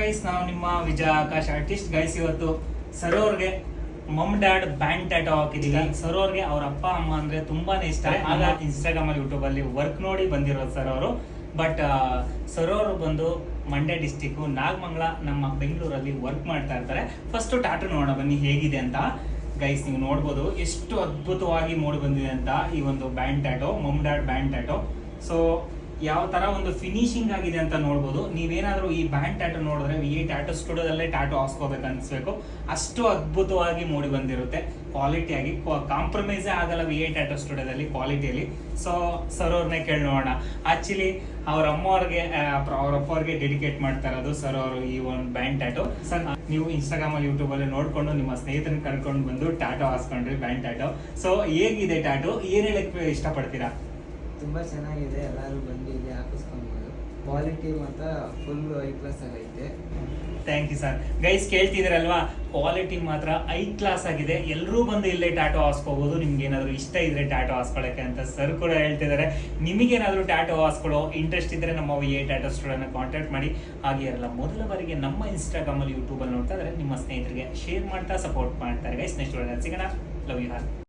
Guys, ನಾವು ನಿಮ್ಮ ವಿಜಯ Akash artist guys. ಇವತ್ತು ಸರ್ ಅವ್ರಿಗೆ ಮಮ್ ಡ್ಯಾಡ್ ಬ್ಯಾಂಡ್ ಟ್ಯಾಟೋ ಹಾಕಿದೀವಿ. ಸರ್ ಅವ್ರಿಗೆ ಅವ್ರ ಅಪ್ಪ ಅಮ್ಮ ಅಂದ್ರೆ ತುಂಬಾನೇ ಇಷ್ಟ. ಆಗ ಇನ್ಸ್ಟಾಗ್ರಾಮ್ ಅಲ್ಲಿ ಯೂಟ್ಯೂಬ್ ಅಲ್ಲಿ ವರ್ಕ್ ನೋಡಿ ಬಂದಿರೋದು ಸರ್ ಅವರು. ಬಟ್ ಸರ್ ಅವರು ಬಂದು ಮಂಡ್ಯ ಡಿಸ್ಟಿಕ್ ನಾಗಮಂಗಲ ನಮ್ಮ ಬೆಂಗಳೂರಲ್ಲಿ ವರ್ಕ್ ಮಾಡ್ತಾ ಇರ್ತಾರೆ. ಫಸ್ಟ್ ಟ್ಯಾಟೋ ನೋಡೋಣ ಬನ್ನಿ ಹೇಗಿದೆ ಅಂತ. ಗೈಸ್, ನೀವು ನೋಡ್ಬೋದು ಎಷ್ಟು ಅದ್ಭುತವಾಗಿ ಮೂಡಿ ಬಂದಿದೆ ಅಂತ ಈ ಒಂದು ಬ್ಯಾಂಡ್ ಟ್ಯಾಟೋ, ಮಮ್ ಡ್ಯಾಡ್ ಬ್ಯಾಂಡ್ ಟ್ಯಾಟೋ. ಸೊ ಯಾವ ತರ ಒಂದು ಫಿನಿಶಿಂಗ್ ಆಗಿದೆ ಅಂತ ನೋಡ್ಬೋದು. ನೀವೇನಾದ್ರೂ ಈ ಬ್ಯಾಂಡ್ ಟ್ಯಾಟೋ ನೋಡಿದ್ರೆ ಈ ಟ್ಯಾಟೋ ಸ್ಟುಡಿಯೋದಲ್ಲೇ ಟ್ಯಾಟೋ ಹಾಸ್ಕೋಬೇಕು ಅನ್ಸ್ಬೇಕು. ಅಷ್ಟು ಅದ್ಭುತವಾಗಿ ಮೂಡಿ ಬಂದಿರುತ್ತೆ, ಕ್ವಾಲಿಟಿಯಾಗಿ ಕಾಂಪ್ರಮೈಸೇ ಆಗಲ್ಲ VA ಟ್ಯಾಟೋ ಸ್ಟುಡಿಯೋದಲ್ಲಿ ಕ್ವಾಲಿಟಿಯಲ್ಲಿ. ಸೊ ಸರ್ ಅವ್ರನ್ನೇ ಕೇಳಿ ನೋಡೋಣ. ಆಕ್ಚುಲಿ ಅವ್ರ ಅಮ್ಮವ್ರಿಗೆ ಅವ್ರ ಅಪ್ಪವ್ರಿಗೆ ಡೆಡಿಕೇಟ್ ಮಾಡ್ತಾ ಇರೋದು ಸರ್ ಅವರು ಈ ಒಂದು ಬ್ಯಾಂಡ್ ಟ್ಯಾಟೋ. ಸರ್, ನೀವು ಇನ್ಸ್ಟಾಗ್ರಾಮ್ ಅಲ್ಲಿ ಯೂಟ್ಯೂಬ್ ಅಲ್ಲಿ ನೋಡ್ಕೊಂಡು ನಿಮ್ಮ ಸ್ನೇಹಿತರನ್ನ ಕರ್ಕೊಂಡು ಬಂದು ಟ್ಯಾಟೋ ಹಾಸ್ಕೊಂಡ್ರಿ ಬ್ಯಾಂಡ್ ಟ್ಯಾಟೋ. ಸೊ ಹೇಗಿದೆ ಟ್ಯಾಟೋ, ಏನ್ ಹೇಳಕ್ ಇಷ್ಟಪಡ್ತೀರಾ? ತುಂಬ ಚೆನ್ನಾಗಿದೆ, ಎಲ್ಲರೂ ಬಂದು ಇಲ್ಲಿ ಹಾಕಿಸ್ಕೊಬೋದು. ಕ್ವಾಲಿಟಿ ಮಾತ್ರ ಫುಲ್ ಹೈ ಕ್ಲಾಸ್ ಆಗೈತೆ. Thank you sir. ಗೈಸ್, ಕೇಳ್ತಿದ್ರಲ್ವಾ, ಕ್ವಾಲಿಟಿ ಮಾತ್ರ ಹೈ ಕ್ಲಾಸ್ ಆಗಿದೆ. ಎಲ್ಲರೂ ಬಂದು ಇಲ್ಲೇ ಟ್ಯಾಟೋ ಹಾಸ್ಕೋಬಹುದು. ನಿಮ್ಗೆ ಏನಾದ್ರು ಇಷ್ಟ ಇದ್ರೆ ಟ್ಯಾಟೋ ಹಾಸ್ಕೊಳ್ಳೋಕೆ ಅಂತ ಸರ್ ಕೂಡ ಹೇಳ್ತಿದ್ದಾರೆ. ನಿಮಗೇನಾದ್ರೂ ಟ್ಯಾಟೋ ಹಾಸ್ಕೊಳ್ಳೋ ಇಂಟ್ರೆಸ್ಟ್ ಇದ್ರೆ ನಮ್ಮ VA ಟ್ಯಾಟೋ ಸ್ಟುಡಿಯೋನ ಕಾಂಟ್ಯಾಕ್ಟ್ ಮಾಡಿ. ಹಾಗೆ ಎಲ್ಲ ಮೊದಲ ಬಾರಿಗೆ ನಮ್ಮ ಇನ್ಸ್ಟಾಗ್ರಾಮ್ ಅಲ್ಲಿ ಯೂಟ್ಯೂಬ್ ಅಲ್ಲಿ ನೋಡ್ತಾ ಇದ್ರೆ ನಿಮ್ಮ ಸ್ನೇಹಿತರಿಗೆ ಶೇರ್ ಮಾಡ್ತಾ ಸಪೋರ್ಟ್ ಮಾಡ್ತಾರೆ. ಗೈಸ್, ನೆಕ್ಸ್ಟ್ ಸಿಗೋಣ. Love you.